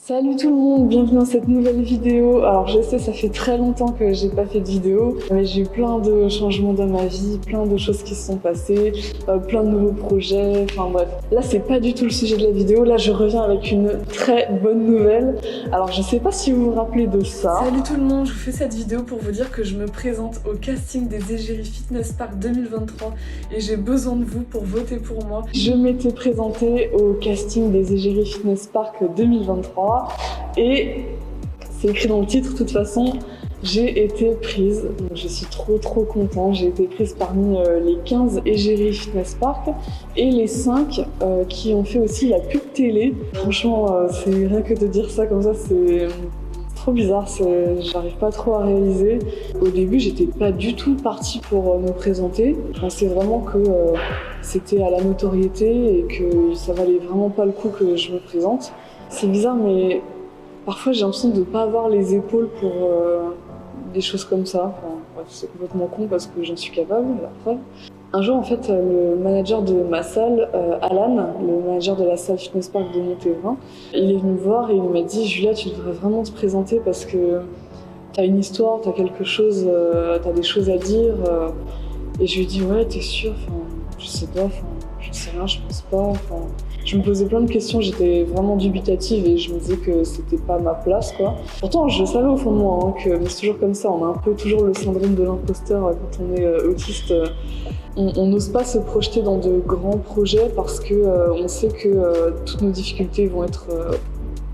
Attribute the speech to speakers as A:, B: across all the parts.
A: Salut tout le monde, bienvenue dans cette nouvelle vidéo. Alors je sais, ça fait très longtemps que j'ai pas fait de vidéo, mais j'ai eu plein de changements dans ma vie, plein de choses qui se sont passées, plein de nouveaux projets, enfin bref. Là c'est pas du tout le sujet de la vidéo, là je reviens avec une très bonne nouvelle. Alors je sais pas si vous vous rappelez de ça. Salut tout le monde, je vous fais cette vidéo pour vous dire que je me présente au casting des Égérie Fitness Park 2023 et j'ai besoin de vous pour voter pour moi. Je m'étais présentée au casting des Égérie Fitness Park 2023. Et c'est écrit dans le titre, de toute façon, j'ai été prise. Donc, je suis trop contente. J'ai été prise parmi les 15 Égérie Fitness Park et les 5 qui ont fait aussi la pub télé. Franchement, c'est rien que de dire ça comme ça, c'est trop bizarre. J'arrive pas trop à réaliser. Au début, j'étais pas du tout partie pour me présenter. Je pensais vraiment que c'était à la notoriété et que ça valait vraiment pas le coup que je me présente. C'est bizarre, mais parfois j'ai l'impression de ne pas avoir les épaules pour des choses comme ça. Enfin, bref, c'est complètement con parce que j'en suis capable, la preuve. Un jour, en fait, le manager de ma salle, Alan, le manager de la salle Fitness Park de Montévrain, il est venu me voir et il m'a dit « Julia, tu devrais vraiment te présenter parce que t'as une histoire, t'as quelque chose, t'as des choses à dire. » Et je lui ai dit « Ouais, t'es sûre ? Enfin, je sais pas, enfin, je sais rien, je pense pas. » Enfin, je me posais plein de questions, j'étais vraiment dubitative et je me disais que c'était pas ma place, quoi. Pourtant, je savais au fond de moi mais c'est toujours comme ça, on a un peu toujours le syndrome de l'imposteur quand on est autiste. On n'ose pas se projeter dans de grands projets parce que on sait que toutes nos difficultés vont être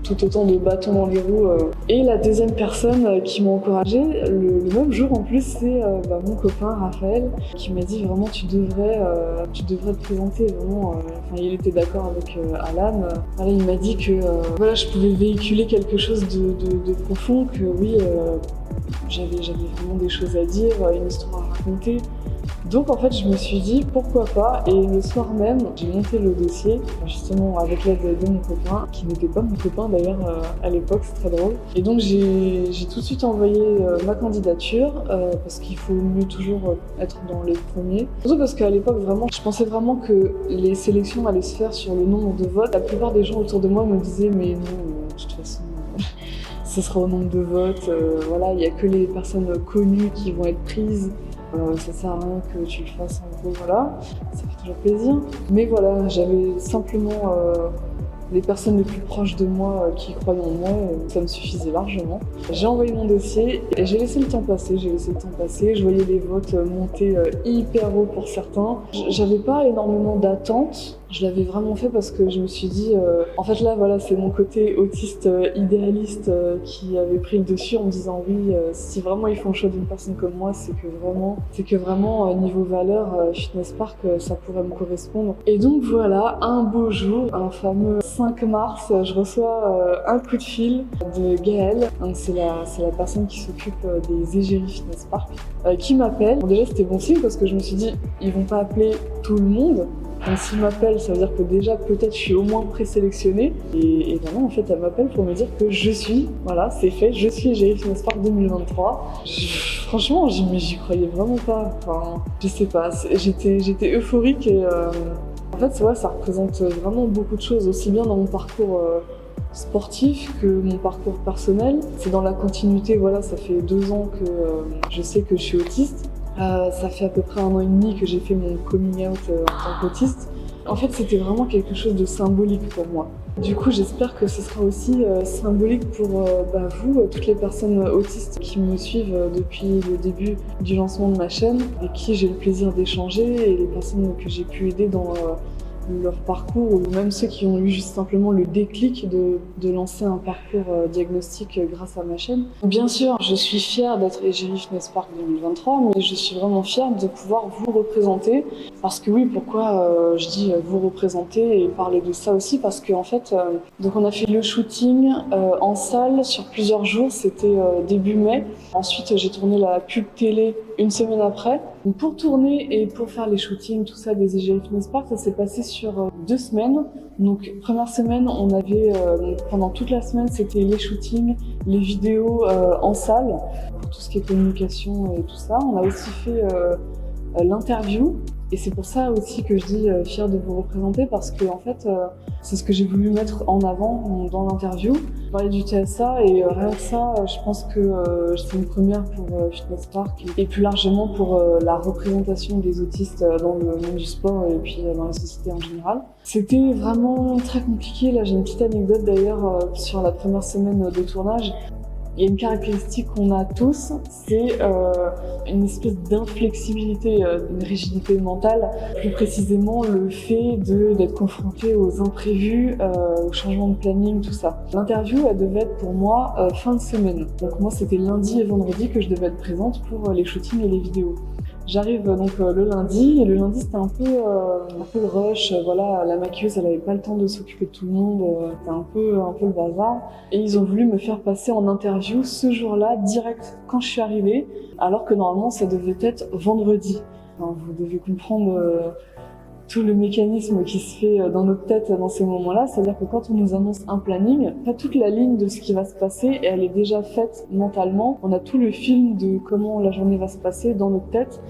A: tout autant de bâtons dans les roues. Et la deuxième personne qui m'a encouragée, le même jour en plus, c'est mon copain Raphaël qui m'a dit vraiment tu devrais te présenter vraiment. Enfin, il était d'accord avec Alan. Voilà, il m'a dit que voilà, je pouvais véhiculer quelque chose de profond, que oui, j'avais vraiment des choses à dire, une histoire à raconter. Donc en fait je me suis dit pourquoi pas, et le soir même j'ai monté le dossier justement avec l'aide de mon copain, qui n'était pas mon copain d'ailleurs à l'époque, c'est très drôle. Et donc j'ai tout de suite envoyé ma candidature parce qu'il faut mieux toujours être dans les premiers. Surtout parce qu'à l'époque vraiment je pensais vraiment que les sélections allaient se faire sur le nombre de votes. La plupart des gens autour de moi me disaient mais non, de toute façon ce sera au nombre de votes, voilà, il n'y a que les personnes connues qui vont être prises. Ça sert à rien que tu le fasses en gros, voilà, ça fait toujours plaisir. Mais voilà, j'avais simplement les personnes les plus proches de moi qui croyaient en moi, ça me suffisait largement. J'ai envoyé mon dossier et j'ai laissé le temps passer, je voyais les votes monter hyper haut pour certains. J'avais pas énormément d'attentes. Je l'avais vraiment fait parce que je me suis dit, en fait là voilà, c'est mon côté autiste idéaliste qui avait pris le dessus en me disant oui, si vraiment ils font le choix d'une personne comme moi, c'est que vraiment niveau valeur, Fitness Park, ça pourrait me correspondre. Et donc voilà, un beau jour, un fameux 5 mars, je reçois un coup de fil de Gaëlle, c'est la personne qui s'occupe des Égérie Fitness Park, qui m'appelle. Bon, déjà c'était bon signe parce que je me suis dit, ils vont pas appeler tout le monde. Donc s'il m'appelle, ça veut dire que déjà peut-être je suis au moins présélectionnée. Et vraiment en fait elle m'appelle pour me dire que je suis, voilà, c'est fait, je suis Égérie Fitness Park 2023. Franchement j'y croyais vraiment pas, enfin je sais pas, j'étais euphorique et en fait ouais, ça représente vraiment beaucoup de choses, aussi bien dans mon parcours sportif que mon parcours personnel. C'est dans la continuité, voilà, ça fait 2 ans que je sais que je suis autiste. Ça fait à peu près 1 an et demi que j'ai fait mon coming out en tant qu'autiste. En fait, c'était vraiment quelque chose de symbolique pour moi. Du coup, j'espère que ce sera aussi symbolique pour vous, toutes les personnes autistes qui me suivent depuis le début du lancement de ma chaîne, avec qui j'ai le plaisir d'échanger, et les personnes que j'ai pu aider dans leur parcours, ou même ceux qui ont eu juste simplement le déclic de lancer un parcours diagnostique grâce à ma chaîne. Bien sûr, je suis fière d'être Égérie Fitness Park 2023, mais je suis vraiment fière de pouvoir vous représenter. Parce que oui, pourquoi je dis vous représenter et parler de ça aussi, parce qu'en fait, donc on a fait le shooting en salle sur plusieurs jours, c'était début mai. Ensuite, j'ai tourné la pub télé 1 semaine après. Donc pour tourner et pour faire les shootings, tout ça des Égérie Fitness Park, ça s'est passé sur 2 semaines. Donc première semaine, on avait pendant toute la semaine, c'était les shootings, les vidéos en salle pour tout ce qui est communication et tout ça. On a aussi fait l'interview Et c'est pour ça aussi que je dis fière de vous représenter, parce que en fait, c'est ce que j'ai voulu mettre en avant dans l'interview. Parler du TSA et rien que ça, je pense que c'est une première pour Fitness Park et plus largement pour la représentation des autistes dans le monde du sport et puis dans la société en général. C'était vraiment très compliqué. Là, j'ai une petite anecdote d'ailleurs sur la première semaine de tournage. Il y a une caractéristique qu'on a tous, c'est une espèce d'inflexibilité, une rigidité mentale. Plus précisément, le fait d'être confronté aux imprévus, aux changements de planning, tout ça. L'interview, elle devait être pour moi fin de semaine. Donc moi, c'était lundi et vendredi que je devais être présente pour les shootings et les vidéos. J'arrive donc le lundi, et le lundi c'était un peu le rush, voilà, la maquilleuse elle avait pas le temps de s'occuper de tout le monde, c'était un peu le bazar. Et ils ont voulu me faire passer en interview ce jour-là, direct quand je suis arrivée, alors que normalement ça devait être vendredi. Enfin, vous devez comprendre tout le mécanisme qui se fait dans notre tête dans ces moments-là, c'est-à-dire que quand on nous annonce un planning, pas toute la ligne de ce qui va se passer et elle est déjà faite mentalement. On a tout le film de comment la journée va se passer dans notre tête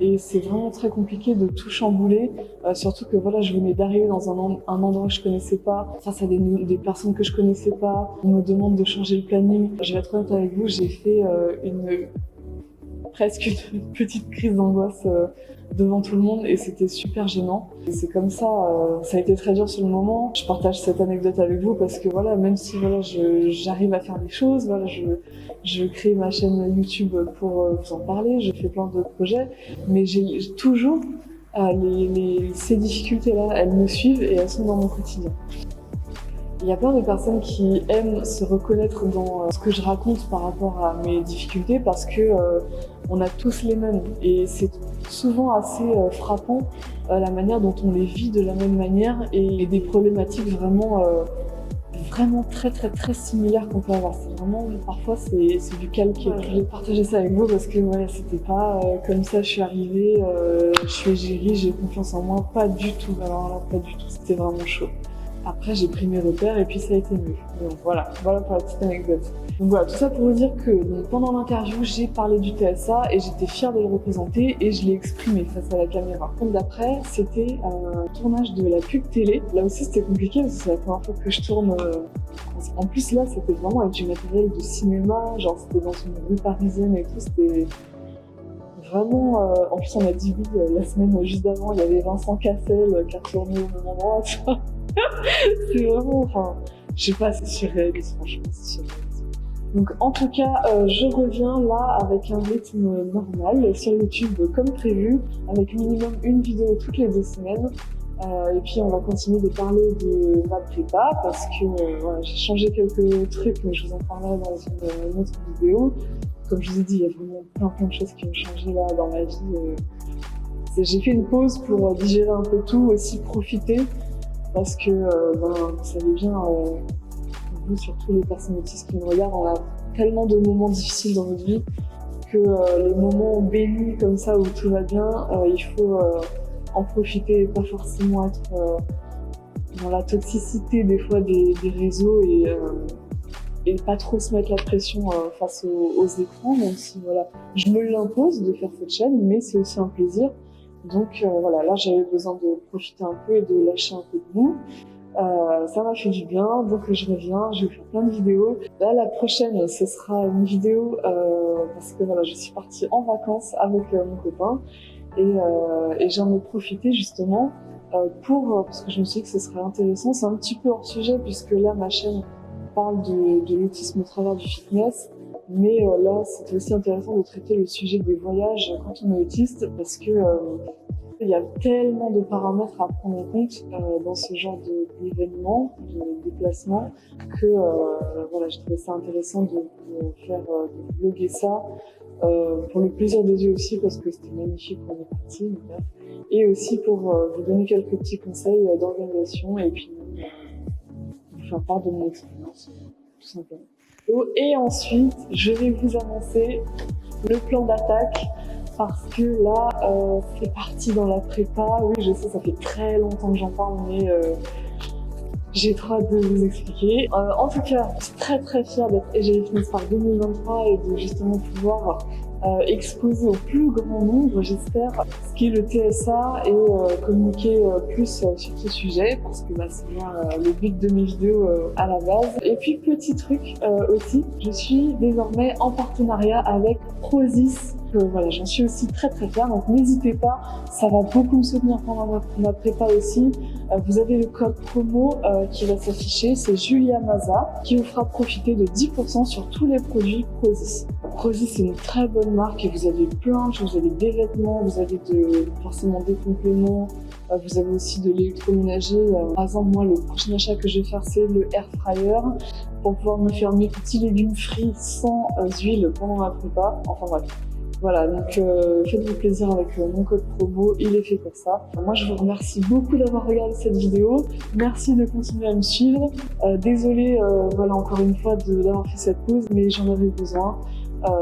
A: et c'est vraiment très compliqué de tout chambouler, surtout que voilà, je venais d'arriver dans un endroit que je connaissais pas, face à des personnes que je connaissais pas, on me demande de changer le planning. Je vais être honnête avec vous, j'ai fait presque une petite crise d'angoisse devant tout le monde et c'était super gênant. Et c'est comme ça, ça a été très dur sur le moment. Je partage cette anecdote avec vous parce que voilà, même si voilà, j'arrive à faire des choses, voilà, je crée ma chaîne YouTube pour vous en parler, je fais plein de projets, mais j'ai toujours ces difficultés-là, elles me suivent et elles sont dans mon quotidien. Il y a plein de personnes qui aiment se reconnaître dans ce que je raconte par rapport à mes difficultés parce que on a tous les mêmes et c'est souvent assez frappant la manière dont on les vit de la même manière et des problématiques vraiment très similaires qu'on peut avoir. C'est vraiment, parfois c'est du calqué. Ouais. Je vais partager ça avec vous parce que ouais, c'était pas comme ça je suis arrivée, je suis égérie, j'ai confiance en moi, pas du tout. Alors là, pas du tout, c'était vraiment chaud. Après, j'ai pris mes repères et puis ça a été mieux. Donc voilà pour la petite anecdote. Donc voilà, tout ça pour vous dire que donc, pendant l'interview, j'ai parlé du TSA et j'étais fière de le représenter et je l'ai exprimé face à la caméra. Donc d'après, c'était un tournage de la pub télé. Là aussi, c'était compliqué parce que c'est la première fois que je tourne. En plus, là, c'était vraiment avec du matériel de cinéma. Genre, c'était dans une rue parisienne et tout. C'était vraiment... En plus, on a dit oui, la semaine juste d'avant, il y avait Vincent Cassel qui a tourné au même endroit. C'est vraiment, enfin, je sais pas, c'est surréaliste, franchement, c'est surréaliste. Donc, en tout cas, je reviens là avec un rythme normal sur YouTube comme prévu, avec minimum une vidéo toutes les 2 semaines. Et puis, on va continuer de parler de ma prépa parce que voilà, j'ai changé quelques trucs, mais je vous en parlerai dans une autre vidéo. Comme je vous ai dit, il y a vraiment plein de choses qui ont changé là dans ma vie. J'ai fait une pause pour digérer un peu tout, aussi profiter. Parce que, vous savez bien, vous, surtout les personnes autistes qui me regardent, on a tellement de moments difficiles dans notre vie que les moments bénis comme ça où tout va bien, il faut en profiter et pas forcément être dans la toxicité des fois des réseaux et pas trop se mettre la pression face aux écrans, même si voilà, je me l'impose de faire cette chaîne, mais c'est aussi un plaisir. Donc voilà, là j'avais besoin de profiter un peu et de lâcher un peu de mou. Ça m'a fait du bien, donc je reviens, je vais faire plein de vidéos. Là la prochaine, ce sera une vidéo parce que voilà, je suis partie en vacances avec mon copain et j'en ai profité justement parce que je me suis dit que ce serait intéressant. C'est un petit peu hors sujet puisque là ma chaîne parle de l'autisme au travers du fitness. Mais là, c'était aussi intéressant de traiter le sujet des voyages quand on est autiste parce que il y a tellement de paramètres à prendre en compte dans ce genre d'événements, de déplacements, que voilà, je trouvais ça intéressant de vlogger ça pour le plaisir des yeux aussi parce que c'était magnifique quand on est parti. Et aussi pour vous donner quelques petits conseils d'organisation et puis vous faire part de mon expérience, tout simplement. Et ensuite, je vais vous annoncer le plan d'attaque parce que là, c'est parti dans la prépa. Oui, je sais, ça fait très longtemps que j'en parle, mais j'ai trop hâte de vous expliquer. En tout cas, je suis très fière d'être égérie Fitness Park 2023 et de justement pouvoir exposer au plus grand nombre, j'espère, ce qu'est le TSA et communiquer plus sur ce sujet, parce que c'est bien le but de mes vidéos à la base. Et puis petit truc aussi, je suis désormais en partenariat avec Prozis. Voilà, j'en suis aussi très fière, donc n'hésitez pas, ça va beaucoup me soutenir pendant ma prépa aussi. Vous avez le code promo qui va s'afficher, c'est Julia Maza, qui vous fera profiter de 10% sur tous les produits Prozis. Prozis, c'est une très bonne marque et vous avez plein de choses, vous avez des vêtements, vous avez forcément des compléments, vous avez aussi de l'électroménager. Par exemple, moi, le prochain achat que je vais faire, c'est le air fryer pour pouvoir me faire mes petits légumes frits sans huile pendant ma prépa. Enfin bref. Voilà, donc faites-vous plaisir avec mon code promo, il est fait pour ça. Moi, je vous remercie beaucoup d'avoir regardé cette vidéo. Merci de continuer à me suivre. Désolée, voilà, encore une fois, d'avoir fait cette pause, mais j'en avais besoin.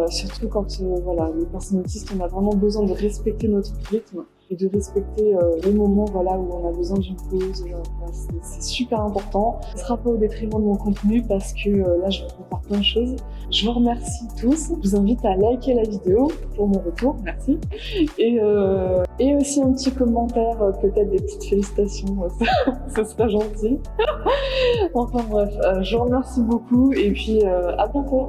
A: Surtout quand voilà, les personnes autistes, on a vraiment besoin de respecter notre rythme et de respecter les moments voilà, où on a besoin d'une pause. C'est super important. Ce ne sera pas au détriment de mon contenu parce que là, je vous prépare plein de choses. Je vous remercie tous. Je vous invite à liker la vidéo pour mon retour. Merci. Et aussi un petit commentaire, peut-être des petites félicitations. Ce serait gentil. Enfin bref, je vous remercie beaucoup et puis à bientôt.